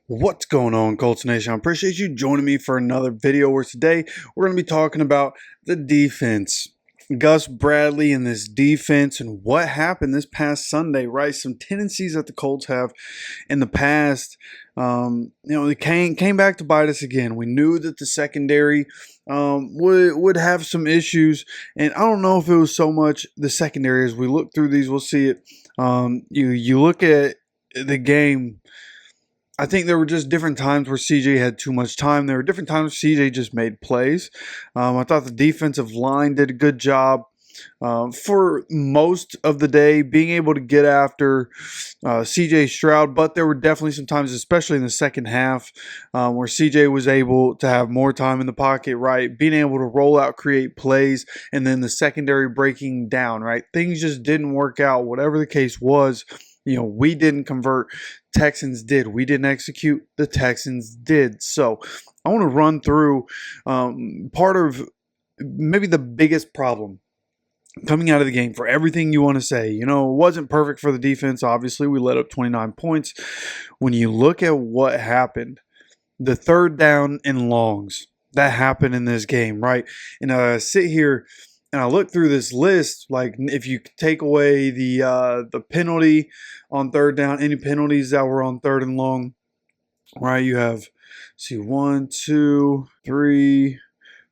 What's going on, Colts Nation? I appreciate you joining me for another video where today we're going to be talking about the defense. Gus Bradley and this defense and what happened this past Sunday, right? Some tendencies that the Colts have in the past. They came back to bite us again. We knew that the secondary would have some issues, and I don't know if it was so much the secondary. As we look through these, we'll see it. You look at the game. I think there were just different times where CJ had too much time. There were different times CJ just made plays. I thought the defensive line did a good job for most of the day, being able to get after CJ Stroud. But there were definitely some times, especially in the second half, where CJ was able to have more time in the pocket, right? Being able to roll out, create plays, and then the secondary breaking down, right? Things just didn't work out, whatever the case was. We didn't convert. Texans did. We didn't execute. The Texans did. So I want to run through part of maybe the biggest problem coming out of the game for everything you want to say. It wasn't perfect for the defense. Obviously, we let up 29 points. When you look at what happened, the third down and longs that happened in this game, right? And I sit here and I look through this list, like if you take away the penalty on third down, any penalties that were on third and long, right? You have, see, 1, 2, 3,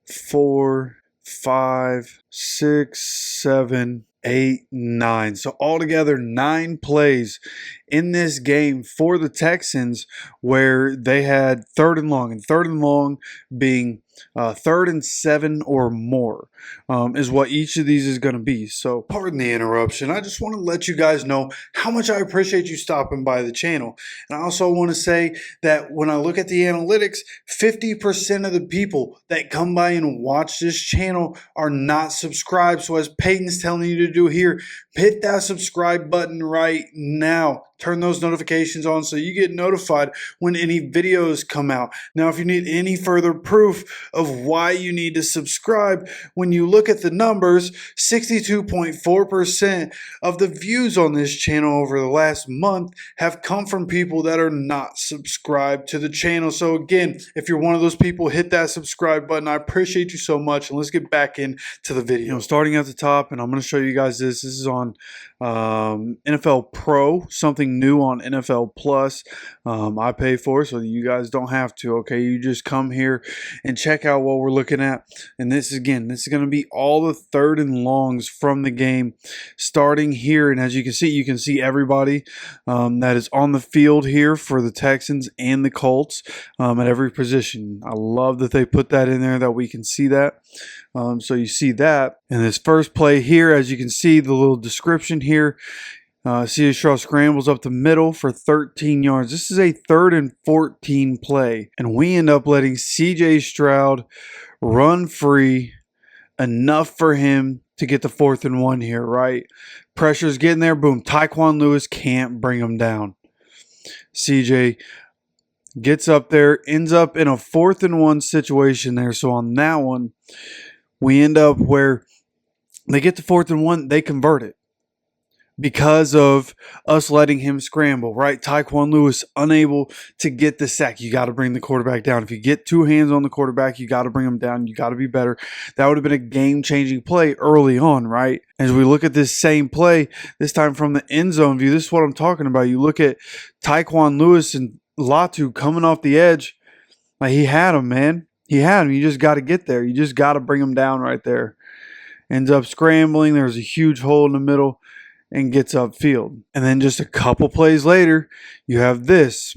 4, 5, 6, 7, 8, 9. So altogether 9 plays in this game for the Texans where they had third and long being 3rd and 7 or more is what each of these is going to be. So pardon the interruption. I just want to let you guys know how much I appreciate you stopping by the channel. And I also want to say that when I look at the analytics, 50% of the people that come by and watch this channel are not subscribed. So as Peyton's telling you to do here, hit that subscribe button right now. Turn those notifications on so you get notified when any videos come out. Now, if you need any further proof of why you need to subscribe, when you look at the numbers, 62.4% of the views on this channel over the last month have come from people that are not subscribed to the channel. So again, if you're one of those people, hit that subscribe button. I appreciate you so much, and let's get back into the video. Starting at the top, and I'm going to show you guys this. This is on NFL Pro, something new on NFL Plus. I pay for it so that you guys don't have to. Okay, you just come here and check out what we're looking at. And this is going to be all the third and longs from the game, starting here. And as you can see everybody that is on the field here for the Texans and the Colts at every position. I love that they put that in there, that we can see that. So you see that in this first play here, as you can see the little description here. CJ Stroud scrambles up the middle for 13 yards. This is a 3rd and 14 play, and we end up letting CJ Stroud run free enough for him to get the 4th and 1 here, right? Pressure's getting there. Boom. Tyquan Lewis can't bring him down. CJ gets up there, ends up in a 4th and 1 situation there. So on that one, we end up where they get the 4th and 1, they convert it because of us letting him scramble, right? Tyquan Lewis unable to get the sack. You got to bring the quarterback down. If you get 2 hands on the quarterback, you got to bring him down. You got to be better. That would have been a game-changing play early on, right? As we look at this same play, this time from the end zone view, this is what I'm talking about. You look at Tyquan Lewis and Latu coming off the edge. Like, he had him, man. He had him. You just got to get there. You just got to bring him down right there. Ends up scrambling. There's a huge hole in the middle and gets upfield. And then just a couple plays later, you have this,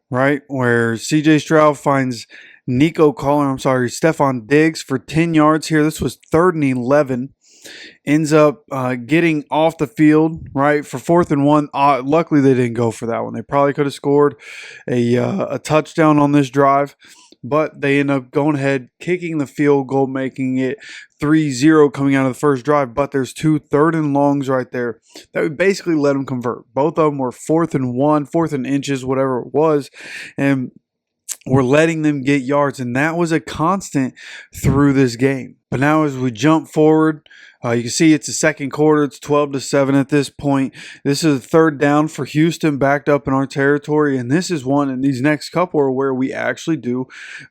right, where CJ Stroud finds Stefon Diggs for 10 yards here. This was 3rd and 11. Ends up getting off the field, right, for 4th and 1. Luckily, they didn't go for that one. They probably could have scored a touchdown on this drive, but they end up going ahead, kicking the field goal, making it 3-0 coming out of the first drive. But there's 2 third and longs right there that would basically let them convert. Both of them were 4th and 1, 4th and inches, whatever it was. And we're letting them get yards, and that was a constant through this game. But now as we jump forward, you can see it's the second quarter. It's 12-7 at this point. This is a third down for Houston, backed up in our territory, and this is one, and these next couple are where we actually do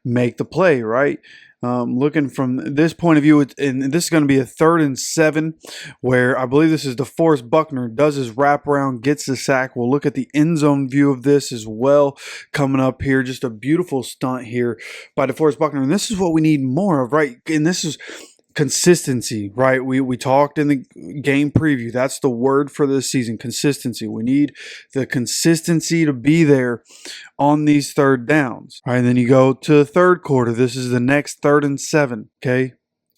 make the play, right? Looking from this point of view, and this is going to be a 3rd and 7, where I believe this is DeForest Buckner does his wraparound, gets the sack. We'll look at the end zone view of this as well coming up here. Just a beautiful stunt here by DeForest Buckner, and this is what we need more of, right? And this is consistency, right? We talked in the game preview. That's the word for this season, consistency. We need the consistency to be there on these third downs. All right, and then you go to the third quarter. This is the next 3rd and 7, okay?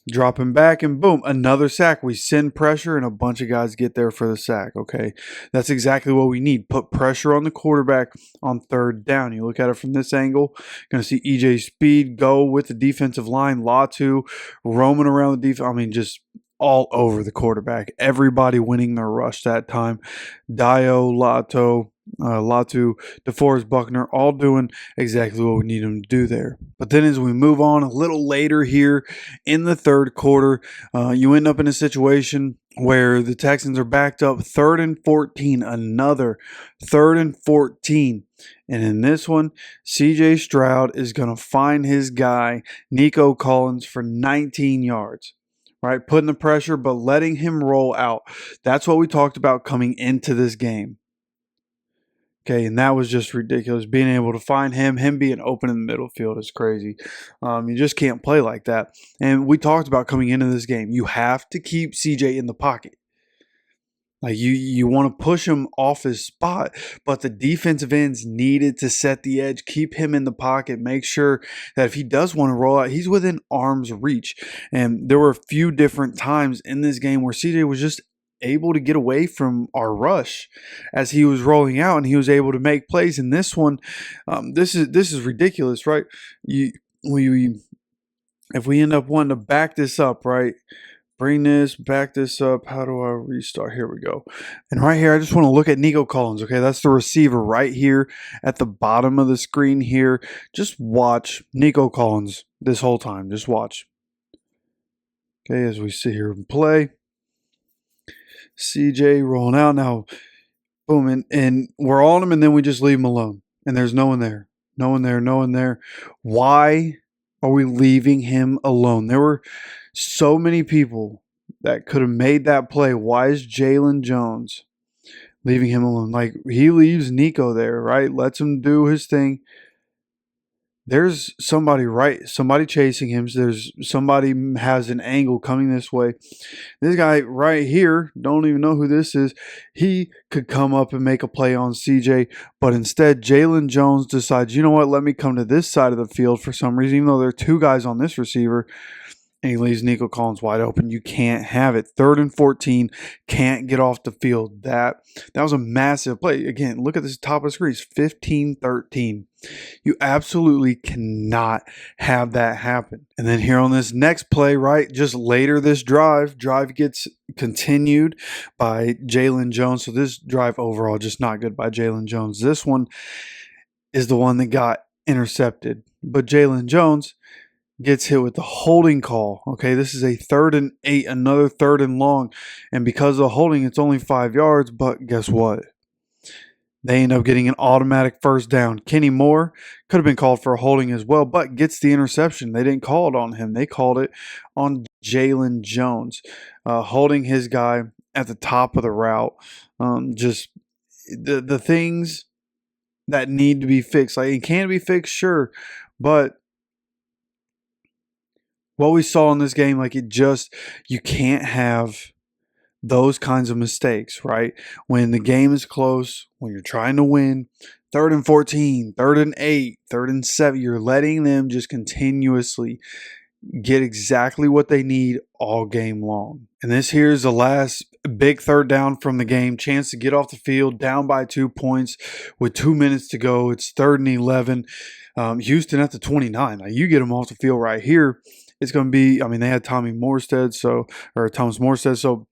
Dropping back and boom, another sack. We send pressure and a bunch of guys get there for the sack, okay? That's exactly what we need. Put pressure on the quarterback on 3rd down. You look at it from this angle, going to see EJ Speed go with the defensive line. Latu roaming around the defense. I mean, just all over the quarterback. Everybody winning their rush that time. Latu, DeForest Buckner, all doing exactly what we need them to do there. But then as we move on a little later here in the third quarter, you end up in a situation where the Texans are backed up 3rd and 14, another 3rd and 14. And in this one, CJ Stroud is going to find his guy, Nico Collins, for 19 yards. Right, putting the pressure, but letting him roll out. That's what we talked about coming into this game. Okay, and that was just ridiculous. Being able to find him being open in the middle field is crazy. You just can't play like that. And we talked about coming into this game. You have to keep CJ in the pocket. Like you want to push him off his spot, but the defensive ends needed to set the edge, keep him in the pocket, make sure that if he does want to roll out, he's within arm's reach. And there were a few different times in this game where CJ was just able to get away from our rush as he was rolling out, and he was able to make plays. In this one, this is ridiculous, right? If we end up wanting to back this up, right? Back this up. How do I restart? Here we go. And right here, I just want to look at Nico Collins. Okay, that's the receiver right here at the bottom of the screen here. Just watch Nico Collins this whole time. Just watch. Okay, as we sit here and play. CJ rolling out now. Boom, and we're on him, and then we just leave him alone. And there's no one there. No one there, no one there. Why are we leaving him alone? There were so many people that could have made that play. Why is Jalen Jones leaving him alone? Like, he leaves Nico there, right? Lets him do his thing. There's somebody chasing him. There's somebody has an angle coming this way. This guy right here, don't even know who this is. He could come up and make a play on CJ, but instead Jalen Jones decides, you know what, let me come to this side of the field for some reason, even though there are 2 guys on this receiver. And he leaves Nico Collins wide open. You can't have it. 3rd and 14, can't get off the field. That was a massive play. Again, look at this top of the screen. It's 15-13. You absolutely cannot have that happen. And then here on this next play, right, just later this drive gets continued by Jalen Jones. So this drive overall just not good by Jalen Jones. This one is the one that got intercepted. But Jalen Jones gets hit with the holding call. Okay, this is a 3rd and 8, another 3rd and long. And because of the holding, it's only 5 yards. But guess what? They end up getting an automatic first down. Kenny Moore could have been called for a holding as well, but gets the interception. They didn't call it on him. They called it on Jalen Jones, holding his guy at the top of the route. Just the things that need to be fixed. Like, it can be fixed, sure, but what we saw in this game, like, you can't have those kinds of mistakes, right? When the game is close, when you're trying to win, 3rd and 14, 3rd and 8, 3rd and 7, you're letting them just continuously get exactly what they need all game long. And this here is the last big 3rd down from the game. Chance to get off the field, down by 2 points with 2 minutes to go. It's 3rd and 11. Houston at the 29. Now, you get them off the field right here. It's going to be, I mean, they had Thomas Morstead, so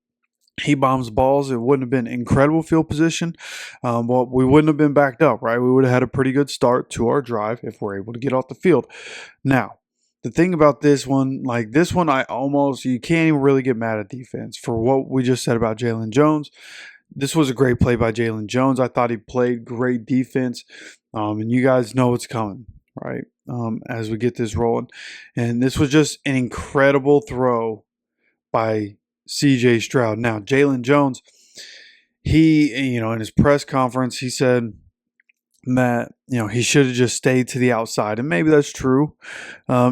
he bombs balls. It wouldn't have been incredible field position, but we wouldn't have been backed up, right? We would have had a pretty good start to our drive if we're able to get off the field. Now, the thing about this one, like this one, you can't even really get mad at defense for what we just said about Jalen Jones. This was a great play by Jalen Jones. I thought he played great defense, and you guys know what's coming, right? As we get this rolling. And this was just an incredible throw by CJ Stroud. Now, Jalen Jones, in his press conference, he said that, he should have just stayed to the outside. And maybe that's true.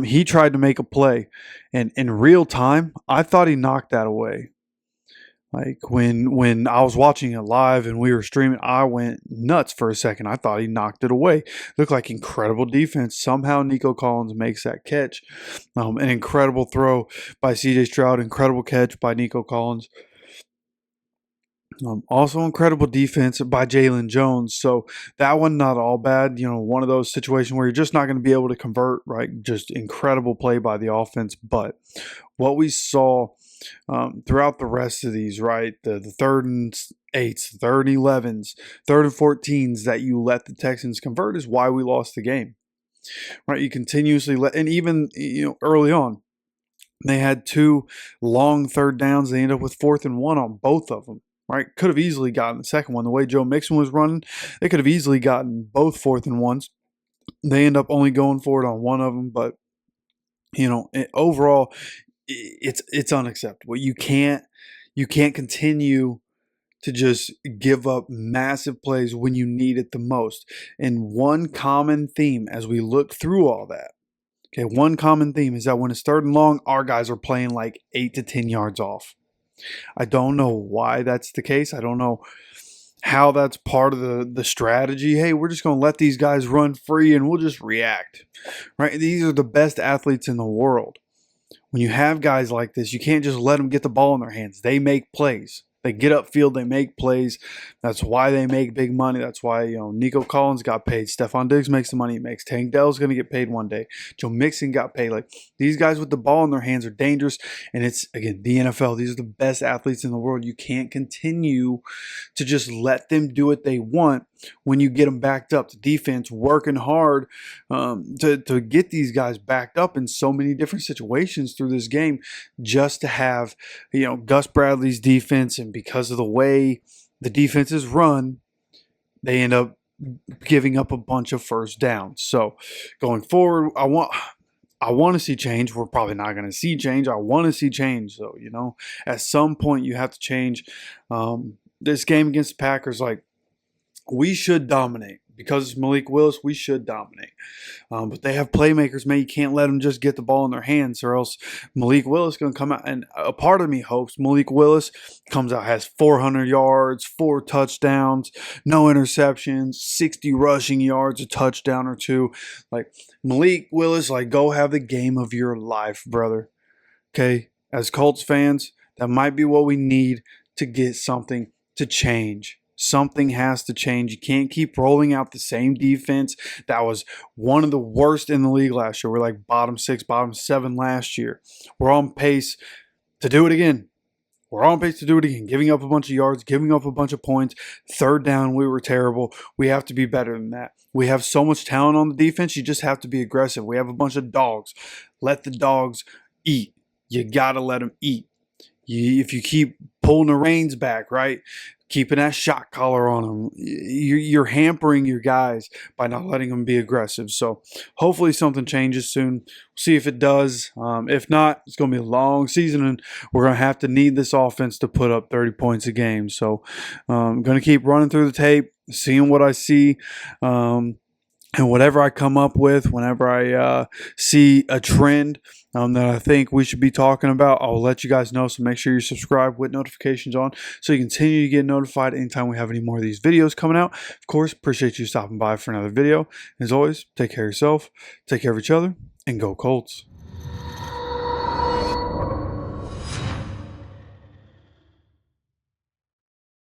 He tried to make a play. And in real time, I thought he knocked that away. Like when I was watching it live and we were streaming, I went nuts for a second. I thought he knocked it away. Looked like incredible defense. Somehow Nico Collins makes that catch. An incredible throw by CJ Stroud. Incredible catch by Nico Collins. Also incredible defense by Jalen Jones. So that one not all bad. One of those situations where you're just not going to be able to convert, right? Just incredible play by the offense. But what we saw throughout the rest of these, right? The 3rd and 8s, 3rd and 11s, 3rd and 14s that you let the Texans convert is why we lost the game, right? You continuously and even, early on, they had 2 long 3rd downs. They ended up with 4th and 1 on both of them, right? Could have easily gotten the second one. The way Joe Mixon was running, they could have easily gotten both 4th and 1s. They end up only going for it on one of them, but, overall, it's unacceptable. You can't continue to just give up massive plays when you need it the most. And one common theme as we look through all that, okay, one common theme is that when it's 3rd and long, our guys are playing like 8 to 10 yards off. I don't know why that's the case. I don't know how that's part of the strategy. Hey, we're just going to let these guys run free and we'll just react, right? These are the best athletes in the world. When you have guys like this, you can't just let them get the ball in their hands. They make plays. They get upfield. They make plays. That's why they make big money. That's why, Nico Collins got paid. Stephon Diggs makes the money he makes. Tank Dell's going to get paid one day. Joe Mixon got paid. Like, these guys with the ball in their hands are dangerous. And it's, again, the NFL. These are the best athletes in the world. You can't continue to just let them do what they want when you get them backed up. The defense working hard to get these guys backed up in so many different situations through this game just to have, Gus Bradley's defense. And because of the way the defense is run, they end up giving up a bunch of first downs. So going forward, I want to see change. We're probably not going to see change. I want to see change, though. At some point you have to change. This game against the Packers, like, we should dominate. Because it's Malik Willis, we should dominate. But they have playmakers, man. You can't let them just get the ball in their hands, or else Malik Willis is going to come out. And a part of me hopes Malik Willis comes out, has 400 yards, 4 touchdowns, no interceptions, 60 rushing yards, a touchdown or 2. Like, Malik Willis, like, go have the game of your life, brother. Okay? As Colts fans, that might be what we need to get something to change. Something has to change. You can't keep rolling out the same defense that was one of the worst in the league last year. We're like bottom 6, bottom 7 last year. We're on pace to do it again. Giving up a bunch of yards, giving up a bunch of points. 3rd down, we were terrible. We have to be better than that. We have so much talent on the defense. You just have to be aggressive. We have a bunch of dogs. Let the dogs eat. You got to let them eat. If you keep pulling the reins back, right? Keeping that shot collar on them, you're hampering your guys by not letting them be aggressive. So hopefully something changes soon. See if it does. If not, it's going to be a long season, and we're going to have to need this offense to put up 30 points a game. So I'm going to keep running through the tape, seeing what I see. And whatever I come up with, whenever I see a trend that I think we should be talking about, I'll let you guys know. So make sure you're subscribed with notifications on so you continue to get notified anytime we have any more of these videos coming out. Of course, appreciate you stopping by for another video. As always, take care of yourself, take care of each other, and go Colts.